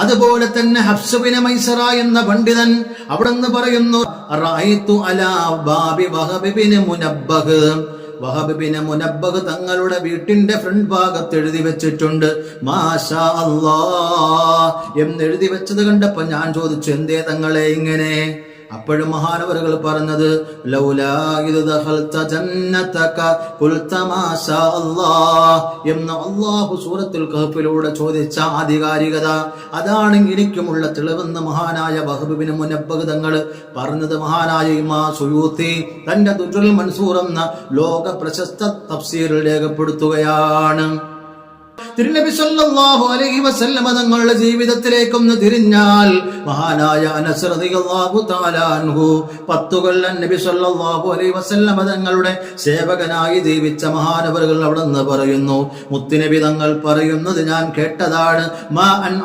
അതുപോലെ തന്നെ ഹഫ്സ് ബിൻ മൈസറ എന്ന പണ്ഡിതൻ അവിടെന്ന് പറയുന്നു, റഅയ്തു അലാ ബാബി വഹബ് ബിൻ മുനബ്ബഹ്, വഹബ് ബിൻ മുനബ്ബഹ് തങ്ങളുടെ വീട്ടിന്റെ ഫ്രണ്ട് ഭാഗത്ത് എഴുതി വെച്ചിട്ടുണ്ട് മാഷാ അല്ലാഹ് എന്നെഴുതി വെച്ചത് കണ്ടപ്പോ ഞാൻ ചോദിച്ചു, എന്തേ തങ്ങളെ ഇങ്ങനെ? അപ്പോഴും മഹാനവറുകൾ പറഞ്ഞത്, ലൗലാ ഇദ് ദഖൽത ജന്നതക ഖുൽത മാഷാ അല്ലാഹ് എന്ന് അല്ലാഹു സൂറത്തുൽ കഹ്ഫിലൂടെ ചോദിച്ച ആധികാരികത, അതാണ് എനിക്കുമുള്ള തെളിവെന്ന് മഹാനായ വഹബ് ബിൻ മുനബ്ബഹ് തങ്ങൾ പറഞ്ഞത്. മഹാനായ ഇമാം സുയൂത്തി തന്റെ ദുർറുൽ മൻസൂർ എന്ന ലോക പ്രശസ്ത തഫ്സീറിൽ രേഖപ്പെടുത്തുകയാണ്. തിരുനബി സല്ലല്ലാഹു അലൈഹി വസല്ലമ തങ്ങളുടെ ജീവിതത്തിലേക്കൊന്ന് തിരിഞ്ഞാൽ മഹാനായ അനസ് റളിയല്ലാഹു തആല അൻഹു 10 കൊല്ലം നബി സല്ലല്ലാഹു അലൈഹി വസല്ലമ തങ്ങളുടെ സേവകനായി ജീവിച്ച മഹാനവറുകൾ അവിടെ നിന്ന് പറയുന്നു, മുത്തുനബി തങ്ങൾ പറയുന്നത് ഞാൻ കേട്ടതാണ്, മാ അൻ